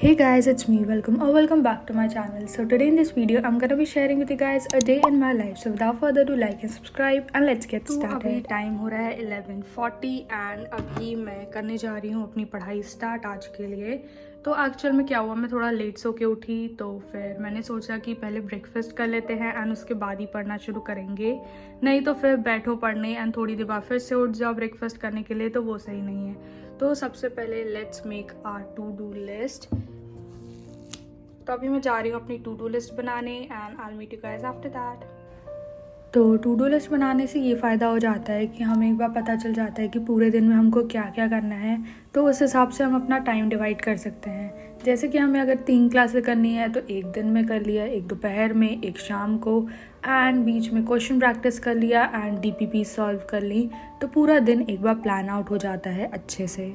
Hey guys, it's me. Welcome back to my channel. So today in this video, I'm gonna be sharing with you guys a day in my life. So without further ado, like and subscribe and let's get started. अभी time हो रहा है 11:40 and अभी मैं करने जा रही हूँ अपनी पढ़ाई स्टार्ट आज के लिए। तो एक्चुअल में क्या हुआ, मैं थोड़ा लेट सो के उठी तो फिर मैंने सोचा कि पहले ब्रेकफास्ट कर लेते हैं एंड उसके बाद ही पढ़ना शुरू करेंगे, नहीं तो फिर बैठो पढ़ने एंड थोड़ी देर बाद फिर से उठ जाओ ब्रेकफास्ट करने के लिए, तो वो सही नहीं है। तो सबसे पहले let's make our to do list. तो अभी मैं जा रही हूँ अपनी टू डू लिस्ट बनाने and I meet you guys after that. तो टू डू लिस्ट बनाने से ये फ़ायदा हो जाता है कि हमें एक बार पता चल जाता है कि पूरे दिन में हमको क्या क्या करना है, तो उस हिसाब से हम अपना टाइम डिवाइड कर सकते हैं। जैसे कि हमें अगर 3 क्लासेस करनी है तो एक दिन में कर लिया, एक दोपहर में, एक शाम को एंड बीच में क्वेश्चन प्रैक्टिस कर लिया एंड DPP सॉल्व कर ली, तो पूरा दिन एक बार प्लान आउट हो जाता है अच्छे से।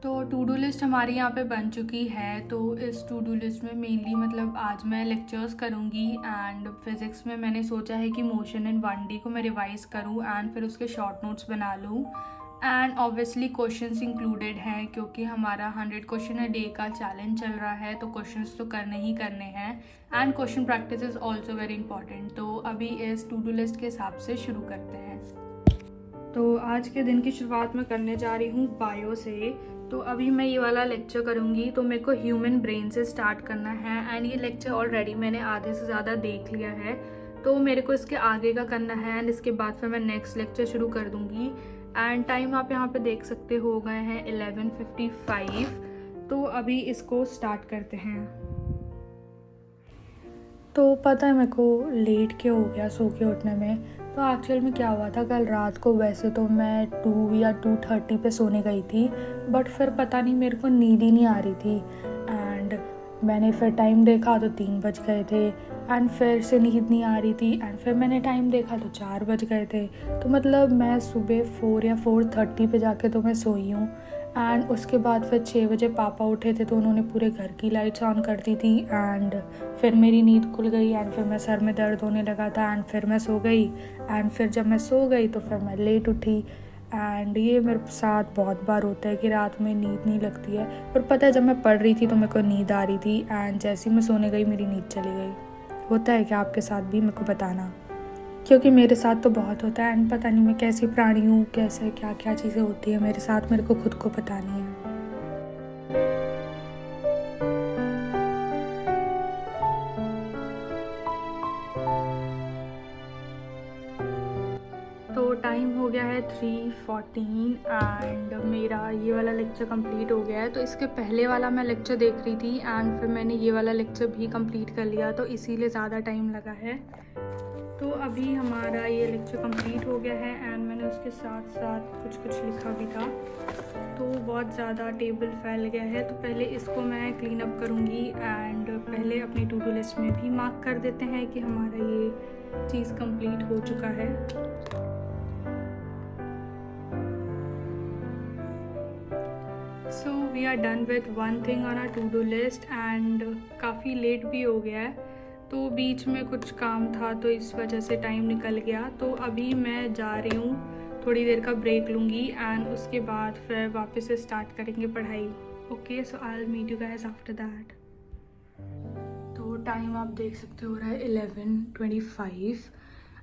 तो टू डू लिस्ट हमारी यहाँ पे बन चुकी है। तो इस टू डू लिस्ट में मेनली मतलब आज मैं लेक्चर्स करूँगी एंड फिज़िक्स में मैंने सोचा है कि मोशन इन 1D को मैं रिवाइज़ करूँ एंड फिर उसके शॉर्ट नोट्स बना लूँ एंड ऑब्वियसली क्वेश्चंस इंक्लूडेड हैं क्योंकि हमारा 100 क्वेश्चन अ डे का चैलेंज चल रहा है, तो क्वेश्चंस तो करने ही करने हैं and question practice is also very important. तो अभी इस टू डू लिस्ट के हिसाब से शुरू करते हैं। तो आज के दिन की शुरुआत मैं करने जा रही हूँ बायो से। तो अभी मैं ये वाला लेक्चर करूँगी, तो मेरे को ह्यूमन ब्रेन से स्टार्ट करना है एंड ये लेक्चर ऑलरेडी मैंने आधे से ज़्यादा देख लिया है, तो मेरे को इसके आगे का करना है एंड इसके बाद फिर मैं नेक्स्ट लेक्चर शुरू कर दूँगी। एंड टाइम आप यहाँ पे देख सकते हो गए हैं 11:55। तो अभी इसको स्टार्ट करते हैं। तो पता है मेरे को लेट के हो गया सो के उठने में। तो एक्चुअल में क्या हुआ था, कल रात को वैसे तो मैं 2 या 2:30 पे सोने गई थी, बट फिर पता नहीं मेरे को नींद ही नहीं आ रही थी एंड मैंने फिर टाइम देखा तो 3 बज गए थे एंड फिर से नींद नहीं आ रही थी एंड फिर मैंने टाइम देखा तो 4 बज गए थे। तो मतलब मैं सुबह 4 या 4:30 पे जाके तो मैं सोई हूँ एंड उसके बाद फिर 6 बजे पापा उठे थे तो उन्होंने पूरे घर की लाइट्स ऑन कर दी थी एंड फिर मेरी नींद खुल गई एंड फिर मैं सर में दर्द होने लगा था एंड फिर मैं सो गई एंड फिर जब मैं सो गई तो फिर मैं लेट उठी एंड ये मेरे साथ बहुत बार होता है कि रात में नींद नहीं लगती है। पर पता है जब मैं पढ़ रही थी तो मेरे को नींद आ रही थी एंड जैसे ही मैं सोने गई मेरी नींद चली गई। होता है क्या आपके साथ भी, मेरे को बताना, क्योंकि मेरे साथ तो बहुत होता है एंड पता नहीं मैं कैसी प्राणी हूँ, कैसे क्या क्या चीज़ें होती है मेरे साथ, मेरे को खुद को पता नहीं है। तो टाइम हो गया है 3:14 एंड मेरा ये वाला लेक्चर कंप्लीट हो गया है। तो इसके पहले वाला मैं लेक्चर देख रही थी एंड फिर मैंने ये वाला लेक्चर भी कंप्लीट कर लिया, तो इसीलिए ज़्यादा टाइम लगा है। तो अभी हमारा ये लेक्चर कंप्लीट हो गया है एंड मैंने उसके साथ साथ कुछ लिखा भी था, तो बहुत ज़्यादा टेबल फैल गया है। तो पहले इसको मैं क्लीन अप करूँगी एंड पहले अपनी टू डू लिस्ट में भी मार्क कर देते हैं कि हमारा ये चीज़ कंप्लीट हो चुका है। So we are done with one thing on our to do list and काफ़ी लेट भी हो गया है, तो बीच में कुछ काम था तो इस वजह से टाइम निकल गया। तो अभी मैं जा रही हूँ, थोड़ी देर का ब्रेक लूँगी एंड उसके बाद फिर वापस से स्टार्ट करेंगे पढ़ाई। Okay, so I will meet you guys after that. तो टाइम आप देख सकते हो रहा है 11:25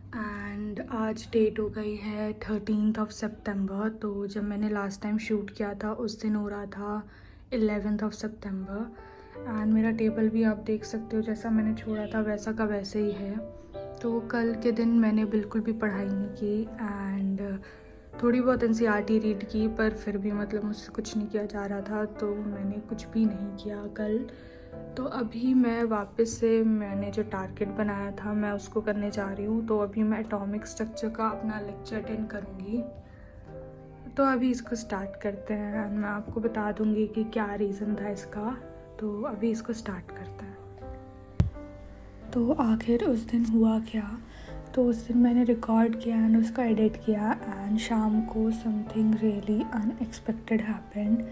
एंड आज डेट हो गई है 13 सितंबर। तो जब मैंने लास्ट टाइम शूट किया था उस दिन हो रहा था 11 सितंबर एंड मेरा टेबल भी आप देख सकते हो जैसा मैंने छोड़ा था वैसा का वैसे ही है। तो कल के दिन मैंने बिल्कुल भी पढ़ाई नहीं की एंड थोड़ी बहुत NCERT रीड की, पर फिर भी मतलब मुझसे कुछ नहीं किया जा रहा था, तो मैंने कुछ भी नहीं किया कल। तो अभी मैं वापस से मैंने जो टारगेट बनाया था मैं उसको करने जा रही हूँ। तो अभी मैं एटॉमिक स्ट्रक्चर का अपना लेक्चर अटेंड करूँगी। तो अभी इसको स्टार्ट करते हैं एंड मैं आपको बता दूँगी कि क्या रीज़न था इसका। तो अभी इसको स्टार्ट करते हैं। तो आखिर उस दिन हुआ क्या, तो उस दिन मैंने रिकॉर्ड किया एंड उसका एडिट किया एंड शाम को समथिंग रियली अनएक्सपेक्टेड हैपेंड।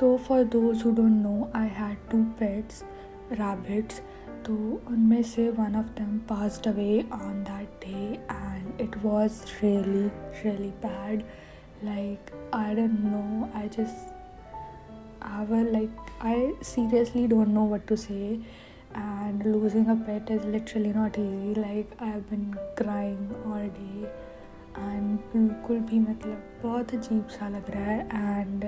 तो for those who don't know, I had 2 pets rabbits. तो उनमें से one of them passed away on that day and it was really bad Like, I don't know, I just have I seriously don't know what to say. And losing a pet is literally not easy. Like, I've been crying all day and बिल्कुल भी मतलब बहुत अजीब सा लग रहा है. And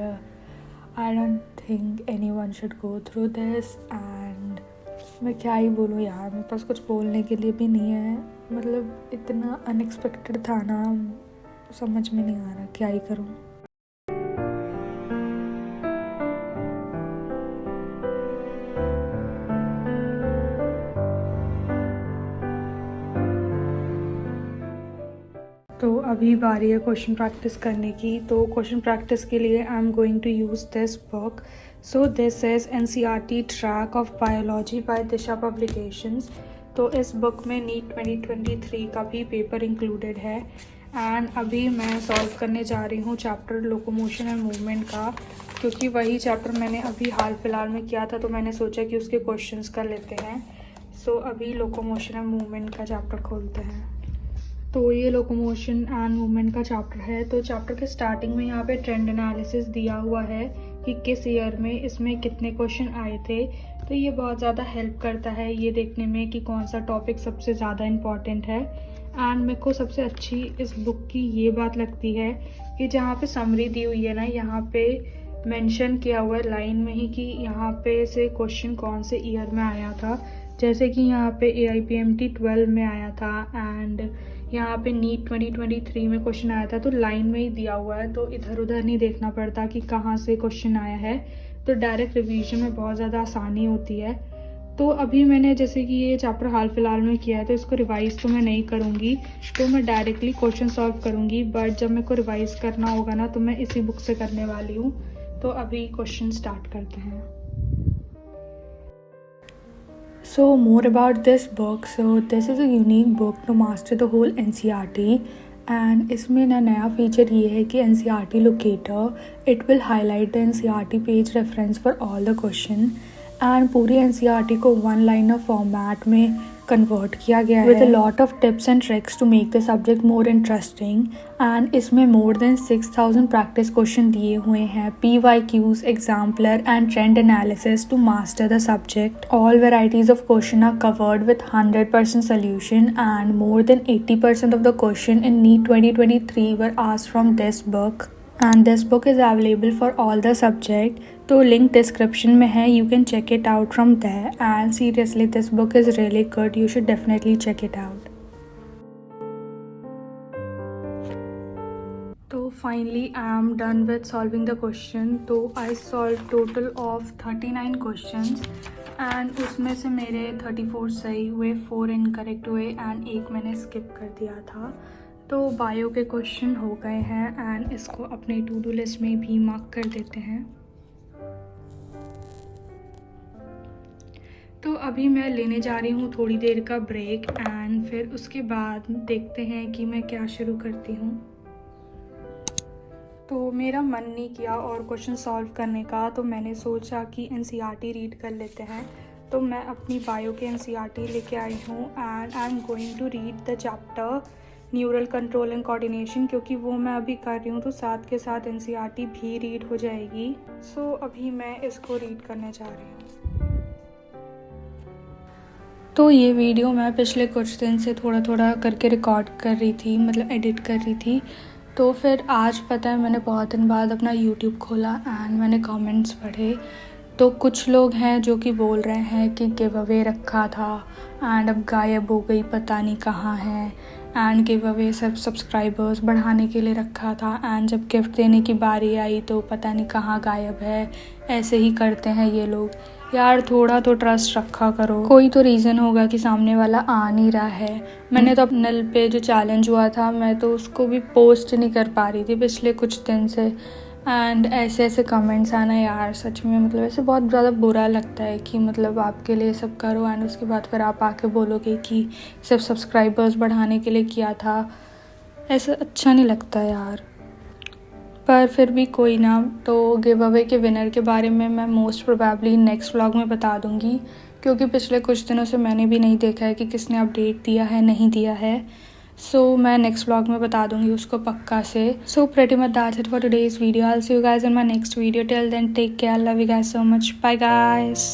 I don't think anyone should go through this. And मैं क्या ही बोलूँ यार, मेरे पास कुछ बोलने के लिए भी नहीं है. मतलब इतना अनएक्सपेक्टेड था ना, समझ में नहीं आ रहा क्या ही करूँ. तो अभी बारी है क्वेश्चन प्रैक्टिस करने की. तो क्वेश्चन प्रैक्टिस के लिए I am going to use this book. So this is NCERT track of biology by Disha publications. तो इस बुक में नीट 2023 का भी पेपर इंक्लूडेड है. एंड अभी मैं सॉल्व करने जा रही हूँ चैप्टर लोकोमोशन एंड मूवमेंट का, क्योंकि वही चैप्टर मैंने अभी हाल फिलहाल में किया था, तो मैंने सोचा कि उसके क्वेश्चंस कर लेते हैं. सो अभी लोकोमोशन एंड मूवमेंट का चैप्टर खोलते हैं. तो ये लोकोमोशन एंड मूवमेंट का चैप्टर है. तो चैप्टर के स्टार्टिंग में यहाँ पे ट्रेंड एनालिसिस दिया हुआ है कि किस ईयर में इसमें कितने क्वेश्चन आए थे. तो ये बहुत ज़्यादा हेल्प करता है ये देखने में कि कौन सा टॉपिक सबसे ज़्यादा इम्पॉर्टेंट है. एंड मेरे को सबसे अच्छी इस बुक की ये बात लगती है कि जहाँ पे समरी दी हुई है ना, यहाँ पे मेंशन किया हुआ है लाइन में ही कि यहाँ पे से क्वेश्चन कौन से ईयर में आया था. जैसे कि यहाँ पे AIPMT 12 में आया था एंड यहाँ पे नीट 2023 में क्वेश्चन आया था. तो लाइन में ही दिया हुआ है, तो इधर उधर नहीं देखना पड़ता कि कहाँ से क्वेश्चन आया है. तो डायरेक्ट रिवीजन में बहुत ज़्यादा आसानी होती है. तो अभी मैंने जैसे कि ये चैप्टर हाल फिलहाल में किया है, तो इसको रिवाइज़ तो मैं नहीं करूँगी, तो मैं डायरेक्टली क्वेश्चन सॉल्व करूँगी. बट जब मेरे को रिवाइज़ करना होगा ना, तो मैं इसी बुक से करने वाली हूँ. तो अभी क्वेश्चन स्टार्ट करते हैं. So more about this book. So this is a unique book to master the whole NCERT. And इसमें ना नया फीचर ये है कि NCERT locator it will highlight the NCERT page reference for all the question. And पूरी NCERT को one liner format में convert किया गया है with a lot of tips and tricks to make the subject more interesting. And इसमें more than 6000 practice question दिए हुए हैं, PYQs, exemplar and trend analysis to master the subject. All varieties of question are covered with 100% solution and more than 80% of the question in NEET 2023 were asked from this book. And this book is available for all the subject. तो link description में है, you can check it out from there. And seriously, this book is really good. You should definitely check it out. तो finally I am done with solving the question. तो I solved total of 39 questions and उसमें से मेरे 34 सही हुए, 4 incorrect हुए and एक मैंने स्किप कर दिया था. तो बायो के क्वेश्चन हो गए हैं एंड इसको अपने टू डू लिस्ट में भी मार्क कर देते हैं. तो अभी मैं लेने जा रही हूँ थोड़ी देर का ब्रेक एंड फिर उसके बाद देखते हैं कि मैं क्या शुरू करती हूँ. तो मेरा मन नहीं किया और क्वेश्चन सॉल्व करने का, तो मैंने सोचा कि NCERT रीड कर लेते हैं. तो मैं अपनी बायो के NCERT लेके आई हूँ and I am going to read the chapter neural control and coordination, क्योंकि वो मैं अभी कर रही हूँ तो साथ के साथ NCERT भी रीड हो जाएगी. सो अभी मैं इसको रीड करने जा रही हूँ. तो ये वीडियो मैं पिछले कुछ दिन से थोड़ा थोड़ा करके रिकॉर्ड कर रही थी, मतलब एडिट कर रही थी. तो फिर आज पता है मैंने बहुत दिन बाद अपना YouTube खोला एंड मैंने कमेंट्स पढ़े. तो कुछ लोग हैं जो कि बोल रहे हैं कि गिव अवे रखा था एंड अब गायब हो गई, पता नहीं कहाँ है. एंड गिव अवे सब सब्सक्राइबर्स बढ़ाने के लिए रखा था एंड जब गिफ्ट देने की बारी आई तो पता नहीं कहाँ गायब है. ऐसे ही करते हैं ये लोग. यार थोड़ा तो ट्रस्ट रखा करो, कोई तो रीज़न होगा कि सामने वाला आ नहीं रहा है. मैंने तो अपने पे जो चैलेंज हुआ था, मैं तो उसको भी पोस्ट नहीं कर पा रही थी पिछले कुछ दिन से. एंड ऐसे ऐसे कमेंट्स आना यार सच में मतलब ऐसे बहुत ज़्यादा बुरा लगता है कि मतलब आपके लिए सब करो एंड उसके बाद फिर आप आके बोलोगे कि सिर्फ सब्सक्राइबर्स बढ़ाने के लिए किया था. ऐसा अच्छा नहीं लगता यार. पर फिर भी कोई ना. तो गिव अवे के विनर के बारे में मैं मोस्ट प्रोबेबली नेक्स्ट व्लॉग में बता दूंगी, क्योंकि पिछले कुछ दिनों से मैंने भी नहीं देखा है कि किसने अपडेट दिया है नहीं दिया है. सो मैं नेक्स्ट व्लॉग में बता दूंगी उसको पक्का से. सो pretty much that's it for today's video. I'll see you guys in my next video. Till then, take care. Love you guys so much. Bye guys.